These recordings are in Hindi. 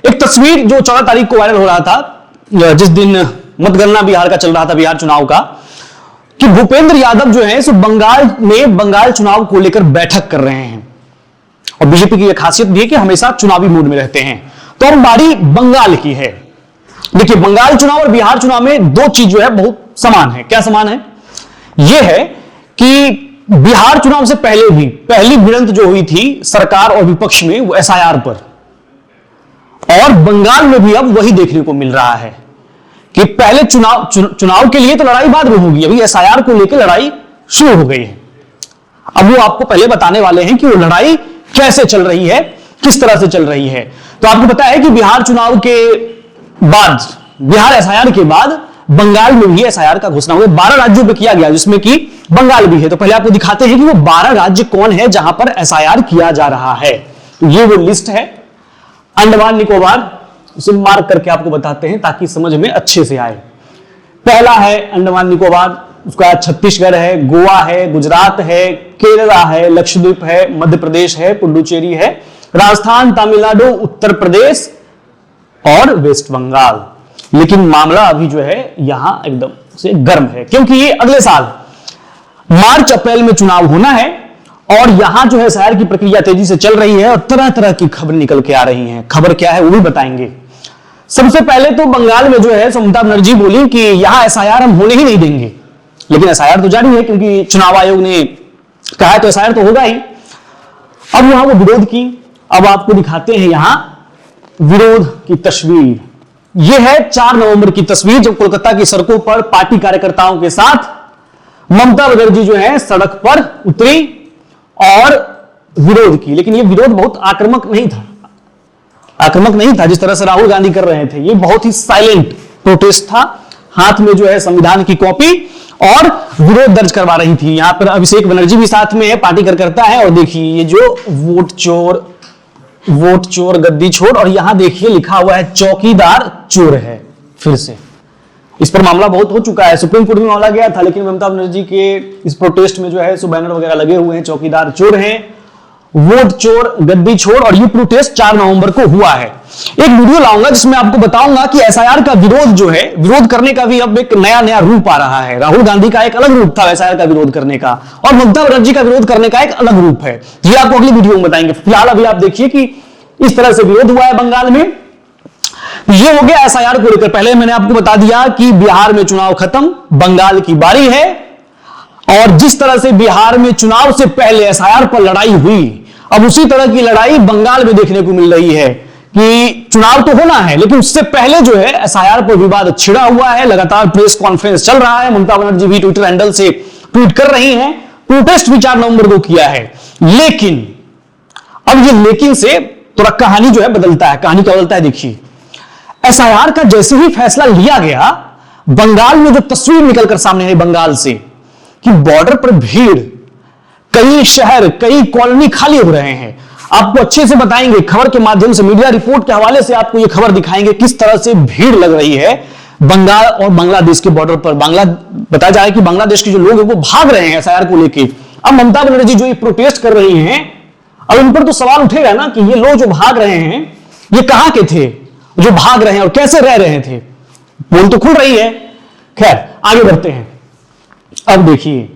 एक तस्वीर जो 14 तारीख को वायरल हो रहा था, जिस दिन मतगणना बिहार का चल रहा था, बिहार चुनाव का, कि भूपेंद्र यादव जो है सो बंगाल में बंगाल चुनाव को लेकर बैठक कर रहे हैं। और बीजेपी की यह खासियत भी है कि हमेशा चुनावी मूड में रहते हैं। तो अब बारी बंगाल की है। देखिए, बंगाल चुनाव और बिहार चुनाव में दो चीज जो है बहुत समान है। क्या समान है? यह है कि बिहार चुनाव से पहले भी पहली भिड़ंत जो हुई थी सरकार और विपक्ष में, वो एसआईआर पर, और बंगाल में भी अब वही देखने को मिल रहा है कि पहले चुनाव के लिए तो लड़ाई बाद में होगी, अभी एसआईआर को लेकर लड़ाई शुरू हो गई है। अब वो आपको पहले बताने वाले हैं कि वो लड़ाई कैसे चल रही है, किस तरह से चल रही है। तो आपको पता है कि बिहार चुनाव के बाद, बिहार एसआईआर के बाद बंगाल में भी एसआईआर का घोषणा हुआ। 12 राज्यों में किया गया, जिसमें कि बंगाल भी है। तो पहले आपको दिखाते हैं कि वो 12 राज्य कौन है जहां पर एसआईआर किया जा रहा है। तो ये वो लिस्ट है। अंडमान निकोबार, उसे मार्क करके आपको बताते हैं ताकि समझ में अच्छे से आए। पहला है अंडमान निकोबार, उसका छत्तीसगढ़ है, गोवा है, गुजरात है, केरला है, लक्षद्वीप है, मध्य प्रदेश है, पुडुचेरी है, राजस्थान, तमिलनाडु, उत्तर प्रदेश और वेस्ट बंगाल। लेकिन मामला अभी जो है यहां एकदम से गर्म है, क्योंकि ये अगले साल मार्च अप्रैल में चुनाव होना है और यहां जो है एसआईआर की प्रक्रिया तेजी से चल रही है और तरह तरह की खबर निकल के आ रही हैं। खबर क्या है वो भी बताएंगे। सबसे पहले तो बंगाल में जो है ममता बनर्जी बोली कि यहां एसआईआर हम होने ही नहीं देंगे, लेकिन एसआईआर तो जारी है क्योंकि चुनाव आयोग ने कहा है, तो एसआईआर तो होगा ही। अब वहां वो विरोध की। अब आपको दिखाते हैं यहां विरोध की तस्वीर। यह है 4 नवंबर की तस्वीर, जब कोलकाता की सड़कों पर पार्टी कार्यकर्ताओं के साथ ममता बनर्जी जो है सड़क पर उतरी और विरोध की। लेकिन यह विरोध बहुत आक्रामक नहीं था, जिस तरह से राहुल गांधी कर रहे थे। यह बहुत ही साइलेंट प्रोटेस्ट था। हाथ में जो है संविधान की कॉपी और विरोध दर्ज करवा रही थी। यहां पर अभिषेक बनर्जी भी साथ में है, पार्टी कार्यकर्ता है। और देखिए ये जो वोट चोर गद्दी छोड़, और यहां देखिए लिखा हुआ है चौकीदार चोर है। फिर से इस पर मामला बहुत हो चुका है, सुप्रीम कोर्ट में मामला गया था, लेकिन ममता बनर्जी के इस प्रोटेस्ट में जो है सो बैनर वगैरह लगे हुए हैं, चौकीदार चोर हैं, वोट चोर गद्दी छोड़। और ये प्रोटेस्ट 4 नवंबर को हुआ है। एक वीडियो लाऊंगा जिसमें आपको बताऊंगा कि एसआईआर का विरोध जो है, विरोध करने का भी अब एक नया रूप आ रहा है। राहुल गांधी का एक अलग रूप था एसआईआर का विरोध करने का, और ममता बनर्जी का विरोध करने का एक अलग रूप है। ये आपको अगली वीडियो में बताएंगे। फिलहाल अभी आप देखिए कि इस तरह से विरोध हुआ है बंगाल में। ये हो गया एसआईआर को लेकर। पहले मैंने आपको बता दिया कि बिहार में चुनाव खत्म, बंगाल की बारी है। और जिस तरह से बिहार में चुनाव से पहले एसआईआर पर लड़ाई हुई, अब उसी तरह की लड़ाई बंगाल में देखने को मिल रही है कि चुनाव तो होना है, लेकिन उससे पहले जो है एसआईआर पर विवाद छिड़ा हुआ है। लगातार प्रेस कॉन्फ्रेंस चल रहा है। ममता बनर्जी भी ट्विटर हैंडल से ट्वीट कर रही हैं। प्रोटेस्ट भी 4 नवंबर को किया है। लेकिन अब ये लेकिन से थोड़ा कहानी जो है बदलता है। कहानी क्या बदलता है देखिए। एसआईआर का जैसे ही फैसला लिया गया, बंगाल में जो तस्वीर निकलकर सामने आई बंगाल से, कि बॉर्डर पर भीड़, कई शहर, कई कॉलोनी खाली हो रहे हैं। आपको अच्छे से बताएंगे, खबर के माध्यम से, मीडिया रिपोर्ट के हवाले से आपको यह खबर दिखाएंगे किस तरह से भीड़ लग रही है बंगाल और बांग्लादेश के बॉर्डर पर। बताया जा रहा है कि बांग्लादेश के जो लोग हैं वो भाग रहे हैं एसआईआर को लेकर। अब ममता बनर्जी जो ये प्रोटेस्ट कर रही हैं, अब इन पर तो सवाल उठेगा ना कि ये लोग जो भाग रहे हैं ये कहां के थे, जो भाग रहे हैं और कैसे रह रहे थे। पोल तो खुल रही है। खैर आगे बढ़ते हैं। अब देखिए,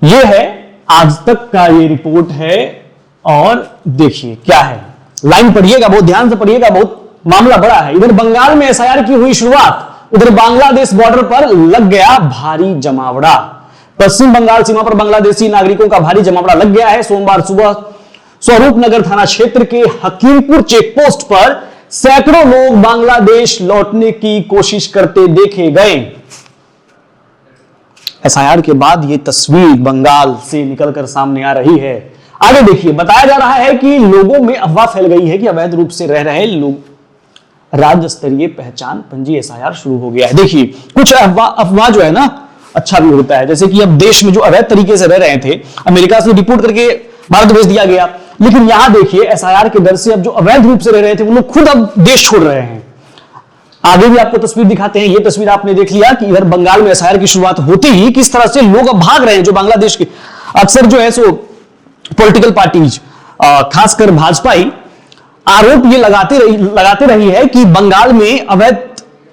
ये है आज तक का ये रिपोर्ट है, और देखिए क्या है। लाइन पढ़िएगा, बहुत ध्यान से पढ़िएगा, बहुत मामला बड़ा है। इधर बंगाल में एसआईआर की हुई शुरुआत, उधर बांग्लादेश बॉर्डर पर लग गया भारी जमावड़ा। पश्चिम बंगाल सीमा पर बांग्लादेशी नागरिकों का भारी जमावड़ा लग गया है। सोमवार सुबह स्वरूप नगर थाना क्षेत्र के हकीमपुर चेक पोस्ट पर सैकड़ों लोग बांग्लादेश लौटने की कोशिश करते देखे गए। एसआईआर के बाद यह तस्वीर बंगाल से निकलकर सामने आ रही है। आगे देखिए, बताया जा रहा है कि लोगों में अफवाह फैल गई है कि अवैध रूप से रह रहे लोग राज्य स्तरीय पहचान पंजी एसआईआर शुरू हो गया है। देखिए, कुछ अफवाह जो है ना अच्छा भी होता है। जैसे कि अब देश में जो अवैध तरीके से रह रहे थे, अमेरिका से रिपोर्ट करके भारत भेज दिया गया। लेकिन यहां देखिए, एसआईआर के डर से अब जो अवैध रूप से रह रहे थे वो लोग खुद अब देश छोड़ रहे हैं। आगे भी आपको तस्वीर दिखाते हैं। ये तस्वीर आपने देख लिया कि इधर बंगाल में एसआईआर की शुरुआत होते ही किस तरह से लोग अब भाग रहे हैं, जो बांग्लादेश के अक्सर जो है सो पॉलिटिकल पार्टीज, खासकर भाजपाई, आरोप ये लगाते रही है कि बंगाल में अवैध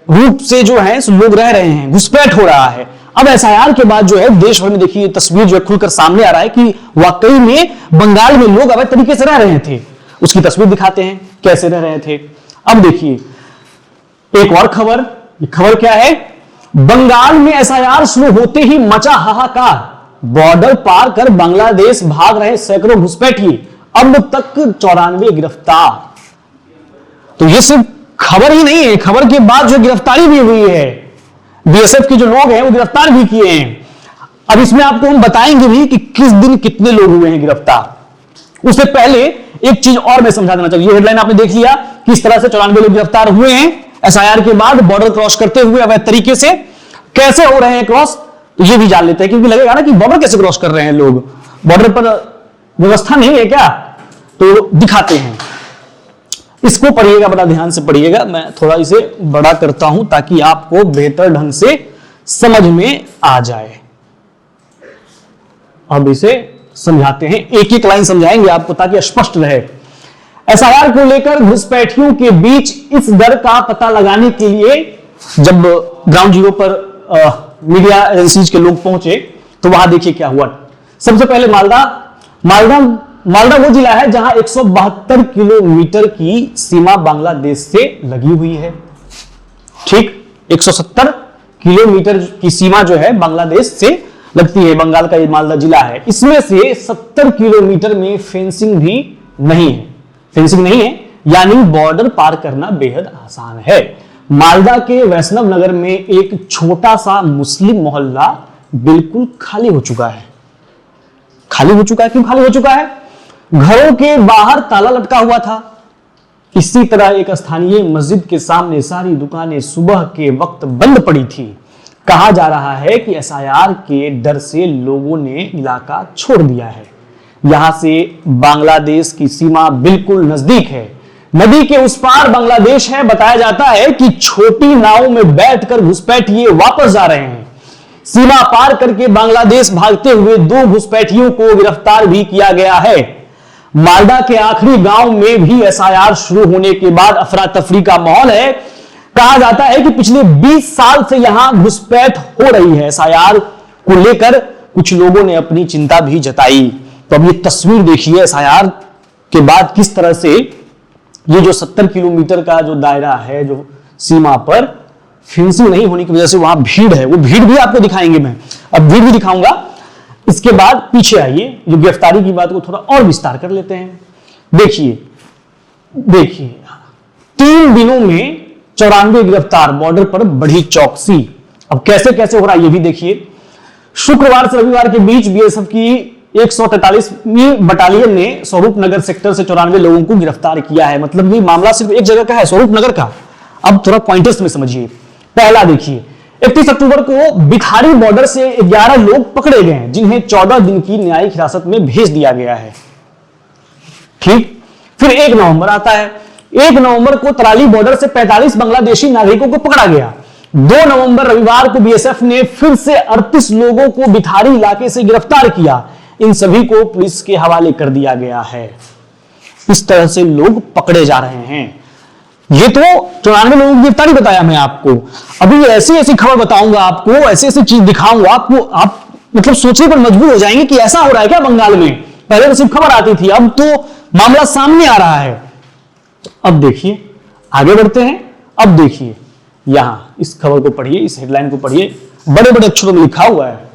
रूप से जो है लोग रह रहे हैं, घुसपैठ हो रहा है। अब एसआईआर के बाद जो है देश भर में देखिए तस्वीर जो है खुलकर सामने आ रहा है कि वाकई में बंगाल में लोग अवैध तरीके से रह रहे थे। उसकी तस्वीर दिखाते हैं कैसे रह रहे थे। अब देखिए एक और खबर, खबर क्या है, बंगाल में एसआईआर शुरू होते ही मचा हाहाकार, बॉर्डर पार कर बांग्लादेश भाग रहे सैकड़ों घुसपैठिए, अब तक 94 गिरफ्तार। तो ये सिर्फ खबर ही नहीं है, खबर के बाद जो गिरफ्तारी भी हुई है, बीएसएफ के जो लोग हैं वो गिरफ्तार भी किए हैं। अब इसमें आपको हम बताएंगे भी कि किस दिन कितने लोग हुए हैं गिरफ्तार। उससे पहले एक चीज और मैं समझा देना चाहिए। ये हेडलाइन आपने देख लिया, किस तरह से 94 लोग गिरफ्तार हुए हैं एसआईआर के बाद बॉर्डर क्रॉस करते हुए अवैध तरीके से। कैसे हो रहे हैं क्रॉस, तो ये भी जान लेते हैं, क्योंकि लगेगा ना कि बॉर्डर कैसे क्रॉस कर रहे हैं लोग, बॉर्डर पर व्यवस्था नहीं है क्या, तो दिखाते हैं। इसको पढ़िएगा, बड़ा ध्यान से पढ़िएगा। मैं थोड़ा इसे बड़ा करता हूं ताकि आपको बेहतर ढंग से समझ में आ जाए। अब इसे समझाते हैं, एक एक लाइन समझाएंगे आपको ताकि स्पष्ट रहे। एसआईआर को लेकर घुसपैठियों के बीच इस डर का पता लगाने के लिए जब ग्राउंड जीरो पर मीडिया एजेंसीज के लोग पहुंचे तो वहां देखिए क्या हुआ। सबसे पहले मालदा वो जिला है जहां 172 किलोमीटर की सीमा बांग्लादेश से लगी हुई है। ठीक, 170 किलोमीटर की सीमा जो है बांग्लादेश से लगती है। बंगाल का ये मालदा जिला है। इसमें से 70 किलोमीटर में फेंसिंग भी नहीं है, फेंसिंग नहीं है, यानी बॉर्डर पार करना बेहद आसान है। मालदा के वैष्णव नगर में एक छोटा सा मुस्लिम मोहल्ला बिल्कुल खाली हो चुका है। खाली हो चुका है, क्यों खाली हो चुका है? घरों के बाहर ताला लटका हुआ था। इसी तरह एक स्थानीय मस्जिद के सामने सारी दुकानें सुबह के वक्त बंद पड़ी थी। कहा जा रहा है कि एसआईआर के डर से लोगों ने इलाका छोड़ दिया है। यहां से बांग्लादेश की सीमा बिल्कुल नजदीक है। नदी के उस पार बांग्लादेश है। बताया जाता है कि छोटी नाव में बैठकर घुसपैठिए वापस जा रहे हैं। सीमा पार करके बांग्लादेश भागते हुए 2 घुसपैठियों को गिरफ्तार भी किया गया है। मालदा के आखिरी गांव में भी एसआईआर शुरू होने के बाद अफरा तफरी का माहौल है। कहा जाता है कि पिछले 20 साल से यहां घुसपैठ हो रही है। एसआईआर को लेकर कुछ लोगों ने अपनी चिंता भी जताई। तो अब ये तस्वीर देखिए एसआईआर के बाद किस तरह से ये जो 70 किलोमीटर का जो दायरा है, जो सीमा पर फेंसिंग नहीं होने की वजह से वहां भीड़ है, वो भीड़ भी आपको दिखाएंगे। मैं अब भीड़ भी दिखाऊंगा। इसके बाद पीछे आइए, जो गिरफ्तारी की बात को थोड़ा और विस्तार कर लेते हैं। देखिए 3 दिनों में 94 गिरफ्तार, बॉर्डर पर बढ़ी चौकसी। अब कैसे कैसे हो रहा है ये भी देखिए। शुक्रवार से रविवार के बीच बीएसएफ की 143वीं बटालियन ने स्वरूप नगर सेक्टर से 94 लोगों को गिरफ्तार किया है। मतलब ये मामला सिर्फ एक जगह का है, स्वरूप नगर का। अब थोड़ा पॉइंटर्स में समझिए। पहला देखिए, 31 अक्टूबर को बिखारी बॉर्डर से 11 लोग पकड़े गए हैं, जिन्हें 14 दिन की न्यायिक हिरासत में भेज दिया गया है। ठीक, फिर 1 नवंबर आता है। 1 नवंबर को तराली बॉर्डर से 45 बांग्लादेशी नागरिकों को पकड़ा गया। 2 नवंबर रविवार को बीएसएफ ने फिर से 38 लोगों को बिथारी इलाके से गिरफ्तार किया। इन सभी को पुलिस के हवाले कर दिया गया है। इस तरह से लोग पकड़े जा रहे हैं। ये तो 94 लोगों की गिरफ्तारी बताया मैं आपको। अभी ऐसी ऐसी खबर बताऊंगा आपको, ऐसी ऐसी चीज दिखाऊंगा आपको, आप मतलब सोचने पर मजबूर हो जाएंगे कि ऐसा हो रहा है क्या बंगाल में। पहले तो सिर्फ खबर आती थी, अब तो मामला सामने आ रहा है। अब देखिए, आगे बढ़ते हैं। अब देखिए यहां इस खबर को पढ़िए, इस हेडलाइन को पढ़िए, बड़े बड़े अक्षरों में लिखा हुआ है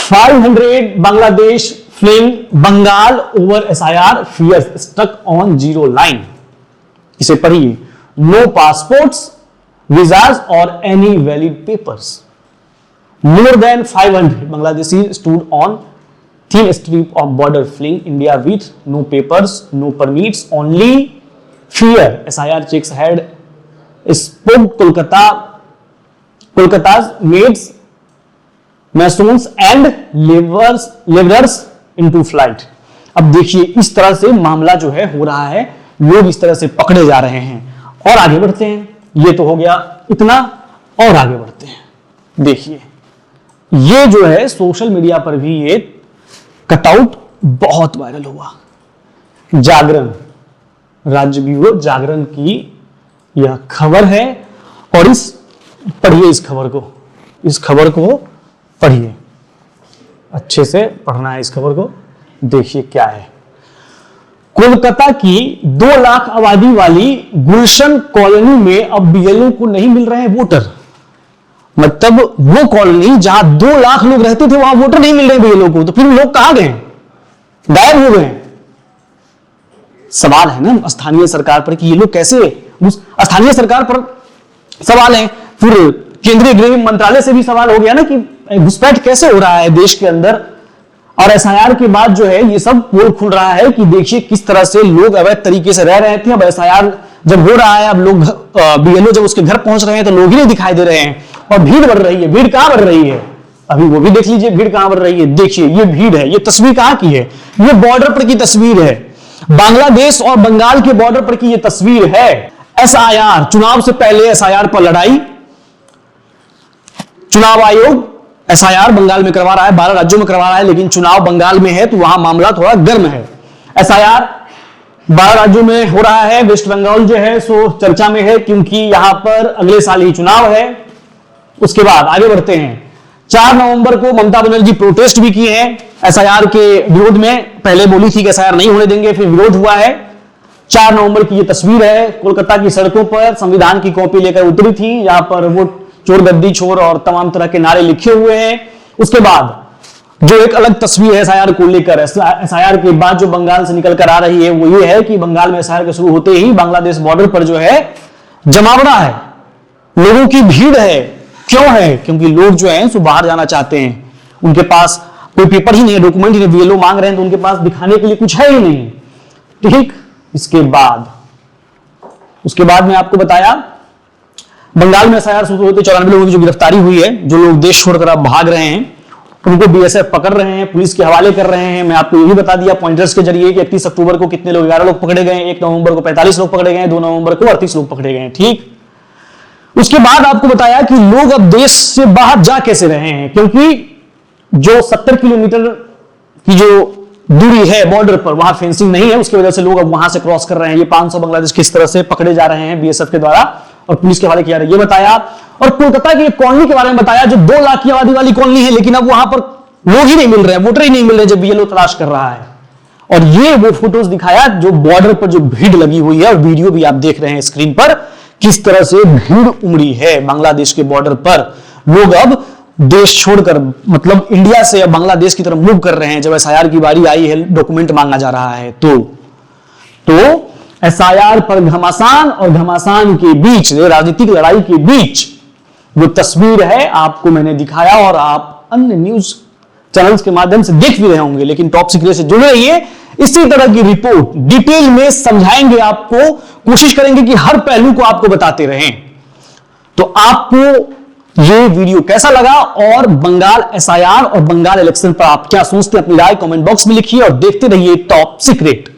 500 Bangladesh fleeing Bengal over SIR fears stuck on zero line। इसे पढ़िए, नो पासपोर्ट्स, वीजाज और any valid papers. More than 500 Bangladeshi stood on thin strip of border fleeing India with no papers, no permits, only fear। SIR checks had spooked Kolkata's maids, masons and laborers into flight। अब देखिए इस तरह से मामला जो है हो रहा है, लोग इस तरह से पकड़े जा रहे हैं। और आगे बढ़ते हैं, ये तो हो गया इतना, और आगे बढ़ते हैं। देखिए ये जो है सोशल मीडिया पर भी ये कटआउट बहुत वायरल हुआ। जागरण, राज्य ब्यूरो जागरण की यह खबर है। और पढ़िए इस खबर को पढ़िए, अच्छे से पढ़ना है इस खबर को। देखिए क्या है। कोलकाता की 2 लाख आबादी वाली गुलशन कॉलोनी में अब बीएलओ को नहीं मिल रहे हैं वोटर। मतलब वो कॉलोनी जहां 2 लाख लोग रहते थे वहां वोटर नहीं मिल रहे बीएलओ को, तो फिर लोग कहां गए, गायब हो गए। सवाल है ना स्थानीय सरकार पर कि ये लोग कैसे, स्थानीय सरकार पर सवाल है, फिर केंद्रीय गृह मंत्रालय से भी सवाल हो गया ना कि घुसपैठ कैसे हो रहा है देश के अंदर। और एसआईआर के बाद जो है ये सब पोल खुल रहा है कि देखिए किस तरह से लोग अवैध तरीके से रह रहे थे। अब एसआईआर जब हो रहा है, अब लोग बीएलओ जब उसके घर पहुंच रहे हैं तो लोग ही नहीं दिखाई दे रहे हैं और भीड़ बढ़ रही है। भीड़ कहां बढ़ रही है, अभी वो भी देख लीजिए भीड़ कहां बढ़ रही है। देखिए ये भीड़ है, ये तस्वीर कहां की है, ये बॉर्डर पर की तस्वीर है, बांग्लादेश और बंगाल के बॉर्डर पर की ये तस्वीर है। एसआईआर, चुनाव से पहले एसआईआर पर लड़ाई, चुनाव आयोग एसआईआर बंगाल में करवा रहा है, 12 राज्यों में करवा रहा है, लेकिन चुनाव बंगाल में है तो वहां मामला थोड़ा गर्म है। एसआईआर 12 राज्यों में हो रहा है, वेस्ट बंगाल जो है सो चर्चा में है क्योंकि यहां पर अगले साल ही चुनाव है। उसके बाद आगे बढ़ते हैं। 4 नवंबर को ममता बनर्जी प्रोटेस्ट भी किए हैं एसआईआर के विरोध में। पहले बोली थी कि एसआईआर नहीं होने देंगे, फिर विरोध हुआ है। 4 नवंबर की यह तस्वीर है, कोलकाता की सड़कों पर संविधान की कॉपी लेकर उतरी थी। यहां पर वो चोर गद्दी छोर और तमाम तरह के नारे लिखे हुए हैं। उसके बाद जो एक अलग तस्वीर है एसआईआर को लेकर, एसआईआर के बाद जो बंगाल से निकल कर आ रही है वो ये है कि बंगाल में एसआईआर के शुरू होते ही बांग्लादेश बॉर्डर पर जो है जमावड़ा है, लोगों की भीड़ है। क्यों है? क्योंकि लोग जो है सो बाहर जाना चाहते हैं, उनके पास कोई पेपर ही नहीं है, डॉक्यूमेंट ही नहीं, बीएलओ मांग रहे हैं तो उनके पास दिखाने के लिए कुछ है ही नहीं। ठीक, उसके बाद में आपको बताया बंगाल में एसआईआर शुरू होते 94 लोगों की जो गिरफ्तारी हुई है, जो लोग देश छोड़कर अब भाग रहे हैं उनको बीएसएफ पकड़ रहे हैं, पुलिस के हवाले कर रहे हैं। मैं आपको यही बता दिया पॉइंटर्स के जरिए कि 31 अक्टूबर को कितने लोग, 11 लोग पकड़े गए, 1 नवंबर को 45 लोग पकड़े गए, 2 नवंबर को 38 लोग पकड़े गए। ठीक, उसके बाद आपको बताया कि लोग अब देश से बाहर जा कैसे रहे हैं, क्योंकि जो 70 किलोमीटर की जो दूरी है बॉर्डर पर, वहां फेंसिंग नहीं है, उसकी वजह से लोग अब वहां से क्रॉस कर रहे हैं। ये 500 बांग्लादेश किस तरह से पकड़े जा रहे हैं बीएसएफ के द्वारा और पुलिस के हवाले किया जा रहा है, ये बताया। और कोलकाता की एक कॉलोनी के बारे में बताया जो 2 लाख की आबादी वाली कॉलोनी है, लेकिन अब वहां पर लोग ही नहीं मिल रहे हैं, वोटर ही नहीं मिल रहे जब बीएलओ तलाश कर रहा है। और ये वो फोटोज दिखाया जो बॉर्डर पर जो भीड़ लगी हुई है, और वीडियो भी आप देख रहे हैं स्क्रीन पर, किस तरह से भीड़ उमड़ी है बांग्लादेश के बॉर्डर पर। लोग अब देश छोड़कर, मतलब इंडिया से अब बांग्लादेश की तरफ मूव कर रहे हैं। जब एसआईआर की बारी आई है, डॉक्यूमेंट मांगा जा रहा है, तो एसआईआर पर घमासान और घमासान के बीच, राजनीतिक लड़ाई के बीच जो तस्वीर है आपको मैंने दिखाया, और आप अन्य न्यूज चैनल्स के माध्यम से देख भी रहे होंगे। लेकिन टॉप सीक्रेट से जुड़े रहिए, इसी तरह की रिपोर्ट डिटेल में समझाएंगे आपको, कोशिश करेंगे कि हर पहलू को आपको बताते रहें। तो आपको ये वीडियो कैसा लगा, और बंगाल एसआईआर और बंगाल इलेक्शन पर आप क्या सोचते हैं, अपनी राय कमेंट बॉक्स में लिखिए और देखते रहिए टॉप सीक्रेट।